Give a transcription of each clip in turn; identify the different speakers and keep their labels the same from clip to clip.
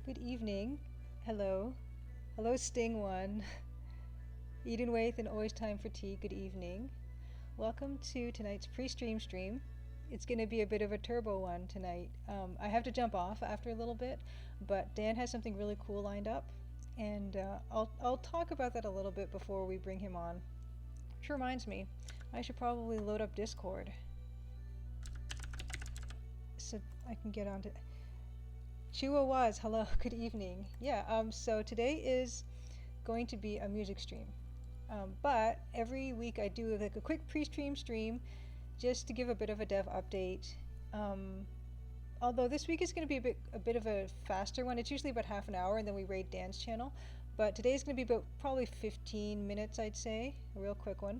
Speaker 1: Good evening. Hello. Hello, Sting One. Eden Waith and Always Time for Tea. Good evening. Welcome to tonight's pre-stream stream. It's going to be a bit of a turbo one tonight. I have to jump off after a little bit, but Dan has something really cool lined up, and I'll talk about that a little bit before we bring him on. Which reminds me, I should probably load up Discord so I can get onto. Chua was, hello, good evening. Yeah, so today is going to be a music stream. But every week I do like a quick pre-stream stream just to give a bit of a dev update. Although this week is going to be a bit of a faster one. It's usually about half an hour and then we raid Dan's channel. But today is going to be about probably 15 minutes, I'd say. A real quick one.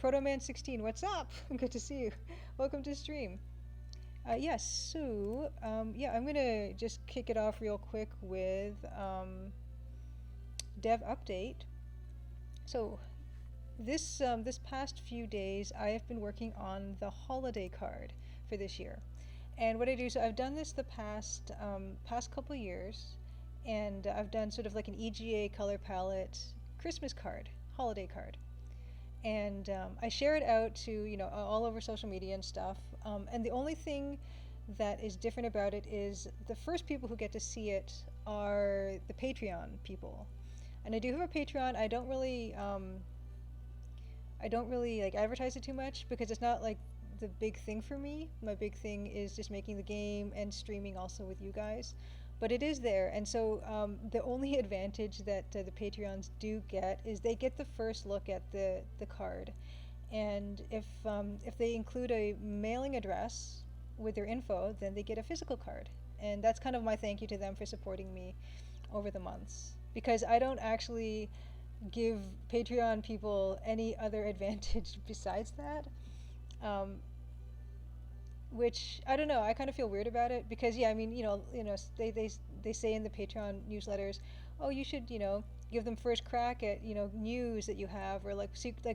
Speaker 1: Protoman16, what's up? Good to see you. Welcome to stream. Yes, so yeah, I'm gonna just kick it off real quick with dev update. So this past few days, I have been working on the holiday card for this year, and what I do, so I've done this the past couple years, and I've done sort of like an EGA color palette Christmas card, holiday card. And I share it out to all over social media and stuff. And the only thing that is different about it is the first people who get to see it are the Patreon people. And I do have a Patreon. I don't really like advertise it too much because it's not like the big thing for me. My big thing is just making the game and streaming also with you guys. But it is there, and so the only advantage that the Patreons do get is they get the first look at the card, and if they include a mailing address with their info, then they get a physical card, and that's kind of my thank you to them for supporting me over the months, because I don't actually give Patreon people any other advantage besides that. Which I don't know. I kind of feel weird about it because yeah, I mean, they say in the Patreon newsletters, oh, you should give them first crack at news that you have or like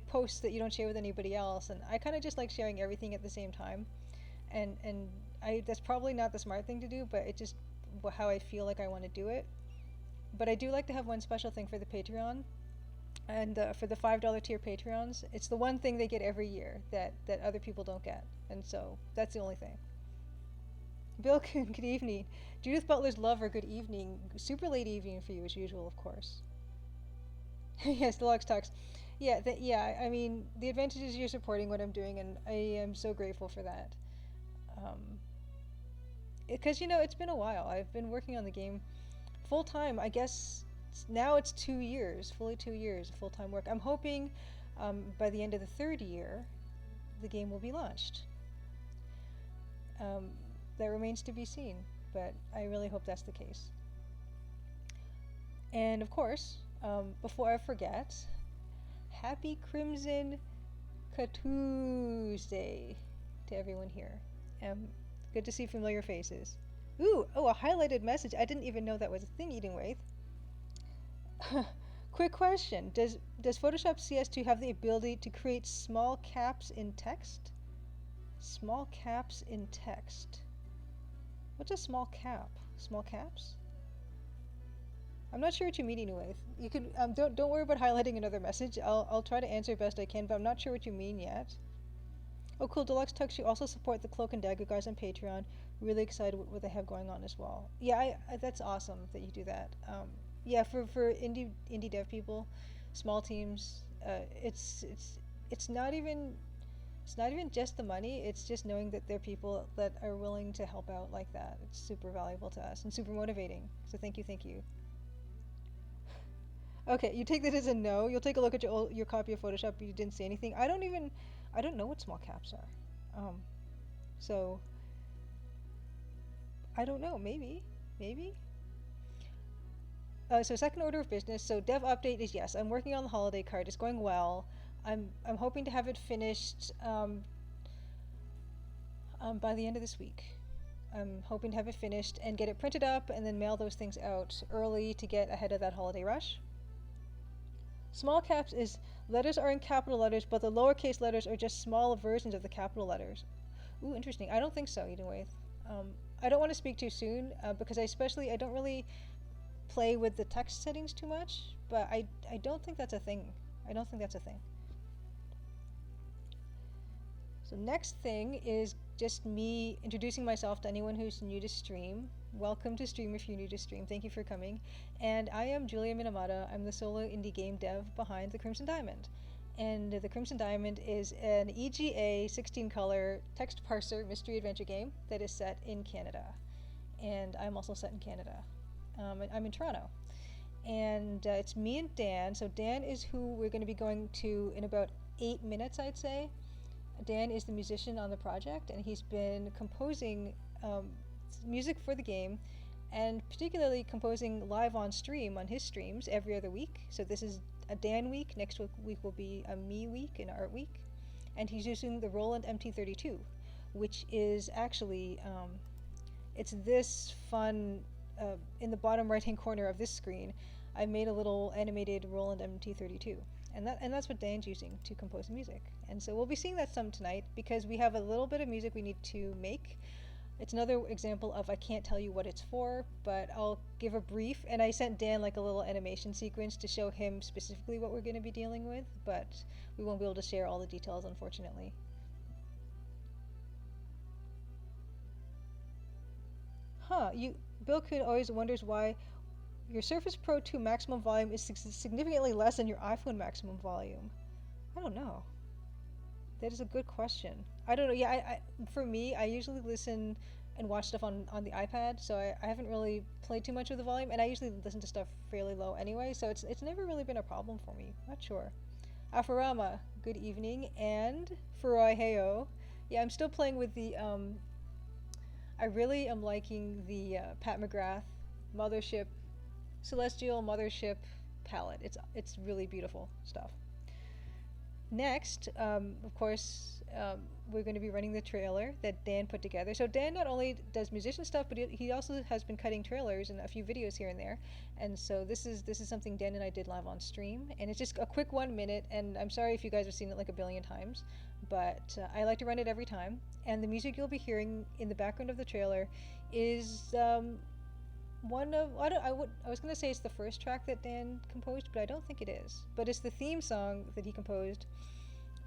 Speaker 1: posts that you don't share with anybody else. And I kind of just like sharing everything at the same time, and that's probably not the smart thing to do, but it's just how I feel like I want to do it. But I do like to have one special thing for the Patreon. And for the $5 tier Patreons, it's the one thing they get every year that other people don't get. And so that's the only thing. Bill, good evening. Judith Butler's lover, good evening. Super late evening for you as usual, of course. Yes, Deluxe Talks. Yeah, I mean, the advantage is you're supporting what I'm doing, and I am so grateful for that. Because, it's been a while. I've been working on the game full time, I guess. Now it's 2 years, fully 2 years of full-time work. I'm hoping by the end of the third year, the game will be launched. That remains to be seen, but I really hope that's the case. And of course, before I forget, happy Crimson Tuesday to everyone here. Good to see familiar faces. Ooh, oh, a highlighted message. I didn't even know that was a thing, Eating Waith. Quick question. Does Photoshop CS2 have the ability to create small caps in text? Small caps in text. What's a small cap? Small caps? I'm not sure what you mean anyway. You can don't worry about highlighting another message. I'll try to answer best I can, but I'm not sure what you mean yet. Oh cool, Deluxe Tux, you also support the Cloak and Dagger guys on Patreon. Really excited with what they have going on as well. Yeah, that's awesome that you do that. Yeah, for indie dev people, small teams, it's not even just the money. It's just knowing that there are people that are willing to help out like that. It's super valuable to us and super motivating. So thank you. Okay, you take that as a no. You'll take a look at your copy of Photoshop. You didn't see anything. I don't know what small caps are. So I don't know. Maybe. So second order of business. So dev update is yes. I'm working on the holiday card. It's going well. I'm hoping to have it finished by the end of this week. I'm hoping to have it finished and get it printed up and then mail those things out early to get ahead of that holiday rush. Small caps is letters are in capital letters, but the lowercase letters are just small versions of the capital letters. Ooh, interesting. I don't think so, Eden Waith. I don't want to speak too soon because I don't really play with the text settings too much, but I don't think that's a thing. I don't think that's a thing. So next thing is just me introducing myself to anyone who's new to stream. Welcome to stream if you're new to stream. Thank you for coming. And I am Julia Minamata. I'm the solo indie game dev behind the Crimson Diamond. And the Crimson Diamond is an EGA 16 color text parser mystery adventure game that is set in Canada. And I'm also set in Canada. I'm in Toronto. And it's me and Dan. So Dan is who we're going to be going to in about 8 minutes, I'd say. Dan is the musician on the project, and he's been composing music for the game, and particularly composing live on stream on his streams every other week. So this is a Dan week. Next week will be a me week, an art week. And he's using the Roland MT32, which is actually, it's this fun, in the bottom right-hand corner of this screen, I made a little animated Roland MT32. And that's what Dan's using to compose the music. And so we'll be seeing that some tonight because we have a little bit of music we need to make. It's another example of I can't tell you what it's for, but I'll give a brief. And I sent Dan like a little animation sequence to show him specifically what we're going to be dealing with, but we won't be able to share all the details, unfortunately. Bill Kuhn always wonders why your Surface Pro 2 maximum volume is significantly less than your iPhone maximum volume. I don't know. That is a good question. I don't know. Yeah, for me, I usually listen and watch stuff on the iPad, so I haven't really played too much with the volume, and I usually listen to stuff fairly low anyway, so it's never really been a problem for me. Not sure. Afarama, good evening, and Furai Heyo. Yeah, I'm still playing with the, I really am liking the Pat McGrath Mothership Celestial Mothership palette. It's really beautiful stuff. Next, of course, we're going to be running the trailer that Dan put together. So Dan not only does musician stuff, but he also has been cutting trailers and a few videos here and there. And so this is something Dan and I did live on stream, and it's just a quick 1 minute. And I'm sorry if you guys have seen it like a billion times, but I like to run it every time. And the music you'll be hearing in the background of the trailer is one of I was gonna say it's the first track that Dan composed, but I don't think it is. But it's the theme song that he composed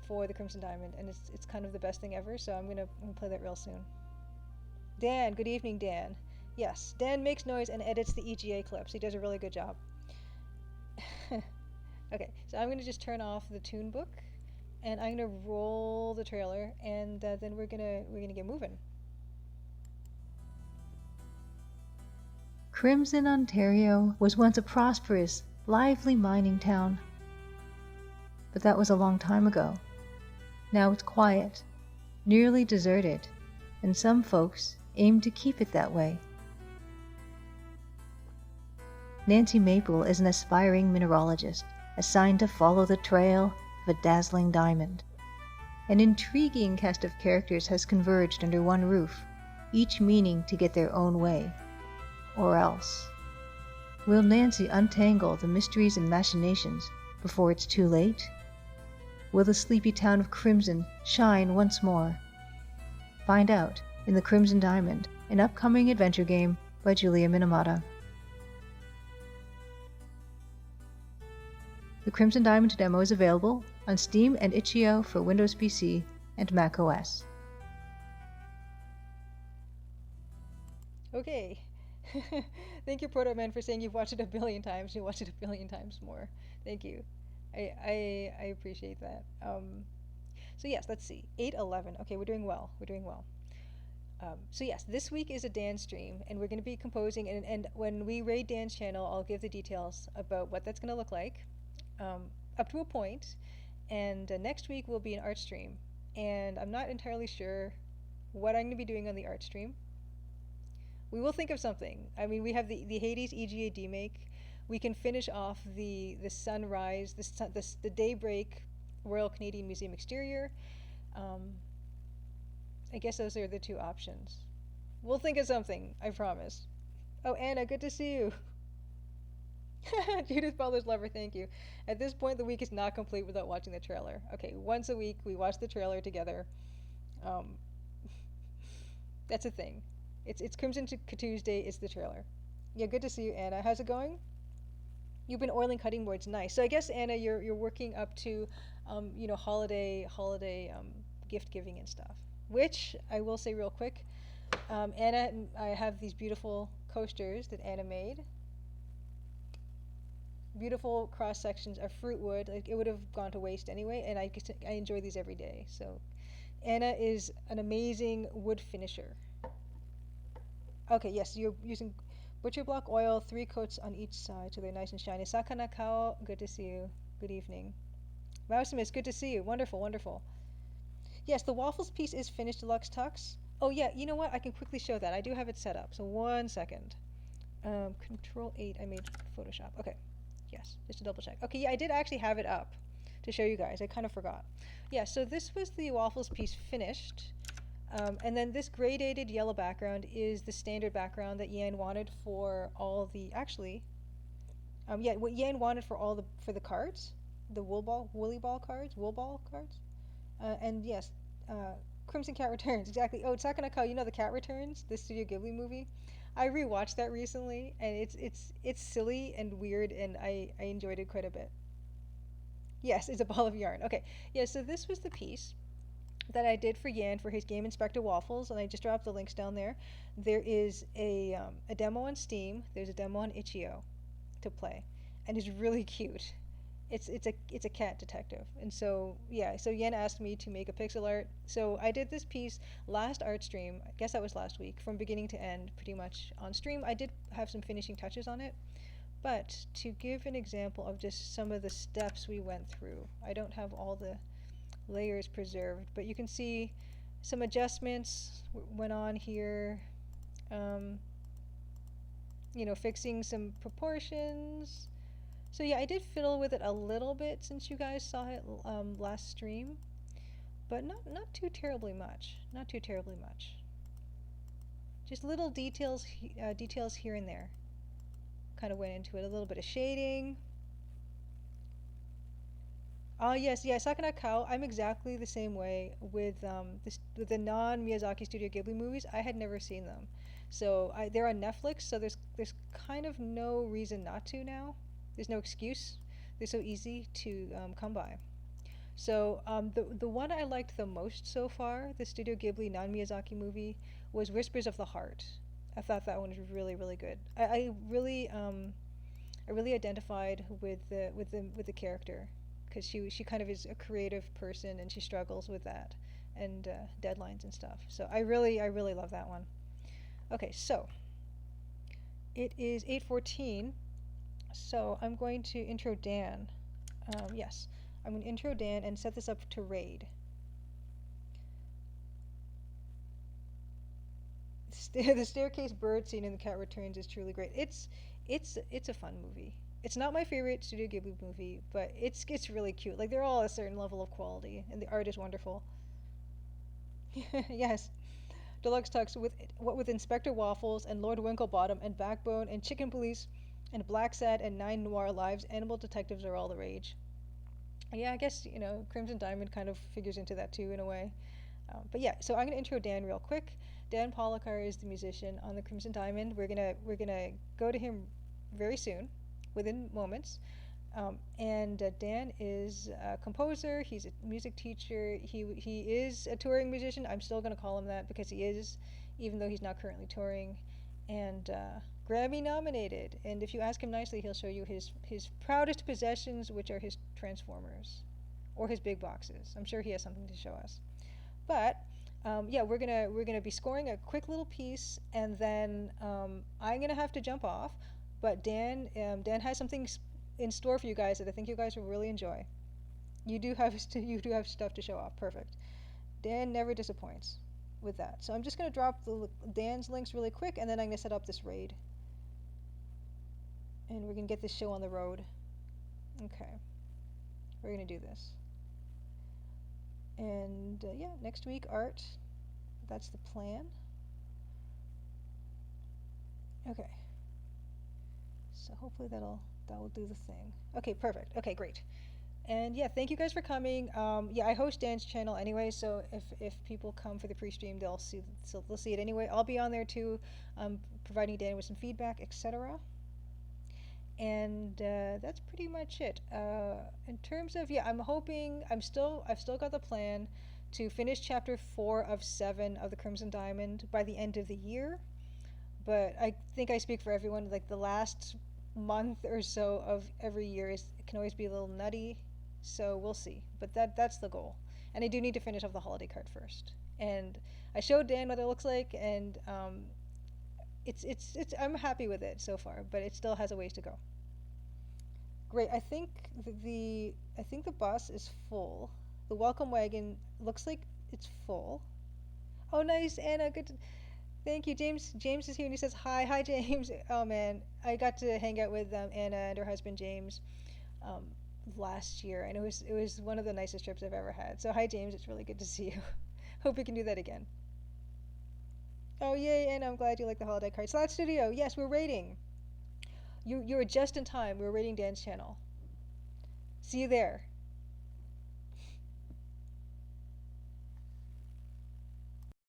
Speaker 1: for the Crimson Diamond, and it's kind of the best thing ever. So I'm gonna play that real soon. Dan, good evening, Dan. Yes, Dan makes noise and edits the EGA clips. He does a really good job. Okay, so I'm gonna just turn off the tune book, and I'm gonna roll the trailer, and then we're gonna get moving.
Speaker 2: Crimson, Ontario was once a prosperous, lively mining town. But that was a long time ago. Now it's quiet, nearly deserted, and some folks aim to keep it that way. Nancy Maple is an aspiring mineralogist assigned to follow the trail of a dazzling diamond. An intriguing cast of characters has converged under one roof, each meaning to get their own way. Or else. Will Nancy untangle the mysteries and machinations before it's too late? Will the sleepy town of Crimson shine once more? Find out in The Crimson Diamond, an upcoming adventure game by Julia Minamata. The Crimson Diamond demo is available on Steam and itch.io for Windows PC and Mac OS.
Speaker 1: Okay. Thank you, Proto Man, for saying you've watched it a billion times. You watched it a billion times more. Thank you. I appreciate that. So yes, let's see. 8:11. Okay, we're doing well. We're doing well. So yes, this week is a Dan stream, and we're going to be composing. And when we raid Dan's channel, I'll give the details about what that's going to look like, up to a point. And next week will be an art stream, and I'm not entirely sure what I'm going to be doing on the art stream. We will think of something. I mean, we have the Hades EGA demake. We can finish off the sunrise, the daybreak Royal Canadian Museum exterior. I guess those are the two options. We'll think of something, I promise. Oh, Anna, good to see you. Judith Butler's Lover, thank you. At this point, the week is not complete without watching the trailer. Okay, once a week, we watch the trailer together. That's a thing. It's Crimson Tuesday, it's the trailer. Yeah, good to see you, Anna. How's it going? You've been oiling cutting boards, nice. So I guess Anna, you're working up to, holiday gift giving and stuff. Which I will say real quick, Anna, I have these beautiful coasters that Anna made. Beautiful cross sections of fruit wood. Like it would have gone to waste anyway, and I enjoy these every day. So Anna is an amazing wood finisher. Okay, yes, you're using butcher block oil, 3 coats on each side so they're nice and shiny. Sakana Kao, good to see you. Good evening. Mousimus, good to see you. Wonderful, wonderful. Yes, the waffles piece is finished, Deluxe Tux. Oh yeah, you know what? I can quickly show that. I do have it set up. So 1 second. Control 8. I made Photoshop. Okay. Yes, just to double check. Okay, yeah, I did actually have it up to show you guys. I kind of forgot. Yeah, so this was the waffles piece finished. And then this gradated yellow background is the standard background that Yan wanted for all the actually, yeah, what Yan wanted for all the cards, the woolly ball cards, wool ball cards, and yes, uh, Crimson Cat Returns exactly. Oh, Sakanako, you know the Cat Returns, the Studio Ghibli movie. I rewatched that recently, and it's silly and weird, and I enjoyed it quite a bit. Yes, it's a ball of yarn. Okay, yeah. So this was the piece that I did for Yan for his Game Inspector waffles, and I just dropped the links down there. There is a demo on Steam. There's a demo on Itch.io to play, and it's really cute. It's a cat detective, and so yeah. So Yan asked me to make a pixel art. So I did this piece last art stream. I guess that was last week, from beginning to end, pretty much on stream. I did have some finishing touches on it, but to give an example of just some of the steps we went through, I don't have all the layers preserved, but you can see some adjustments went on here. Um, fixing some proportions. So yeah, I did fiddle with it a little bit since you guys saw it last stream, but not too terribly much. Not too terribly much. Just little details here and there. Kind of went into it. A little bit of shading. Oh yes, yes, Sakana Kao. I'm exactly the same way with the non Miyazaki Studio Ghibli movies. I had never seen them, so they're on Netflix. So there's kind of no reason not to now. There's no excuse. They're so easy to come by. So the one I liked the most so far, the Studio Ghibli non Miyazaki movie, was Whispers of the Heart. I thought that one was really really good. I really identified with the character because she kind of is a creative person and she struggles with that and deadlines and stuff. So I really love that one. Okay, so it is 8:14. So I'm going to intro Dan. Yes, I'm going to intro Dan and set this up to raid. The staircase bird scene in The Cat Returns is truly great. It's a fun movie. It's not my favorite Studio Ghibli movie, but it's really cute. Like they're all a certain level of quality, and the art is wonderful. Yes, Deluxe Tux with Inspector Waffles and Lord Winklebottom and Backbone and Chicken Police and Black Sad and Nine Noir Lives. Animal detectives are all the rage. Yeah, I guess Crimson Diamond kind of figures into that too in a way. But yeah, so I'm gonna intro Dan real quick. Dan Policar is the musician on the Crimson Diamond. We're gonna go to him very soon, within moments. And Dan is a composer. He's a music teacher. He is a touring musician. I'm still gonna call him that because he is, even though he's not currently touring. And Grammy nominated. And if you ask him nicely, he'll show you his proudest possessions, which are his Transformers, or his big boxes. I'm sure he has something to show us. But yeah, we're gonna be scoring a quick little piece, and then I'm gonna have to jump off. But Dan has something in store for you guys that I think you guys will really enjoy. You do have stuff to show off. Perfect. Dan never disappoints with that. So I'm just gonna drop Dan's links really quick, and then I'm gonna set up this raid, and we're gonna get this show on the road. Okay, we're gonna do this. And yeah, next week art. That's the plan. Okay. So hopefully that will do the thing. Okay, perfect. Okay, great. And yeah, thank you guys for coming. Yeah, I host Dan's channel anyway, so if people come for the pre-stream, they'll see it anyway. I'll be on there too, providing Dan with some feedback, etc. And that's pretty much it. In terms of, yeah, I've still got the plan to finish chapter 4 of 7 of the Crimson Diamond by the end of the year. But I think I speak for everyone. Like the last month or so of every year can always be a little nutty, so we'll see. But that's the goal. And I do need to finish off the holiday card first. And I showed Dan what it looks like, and it's I'm happy with it so far, but it still has a ways to go. Great. I think the bus is full. The welcome wagon looks like it's full. Oh, nice, Anna. Good. Thank you, James. James is here and he says hi. Hi, James. Oh man, I got to hang out with Anna and her husband James um, last year, and it was one of the nicest trips I've ever had. So hi, James. It's really good to see you. Hope we can do that again. Oh yay, and I'm glad you like the holiday card. Slot Studio. Yes, we're rating. You were just in time. We were rating Dan's channel. See you there.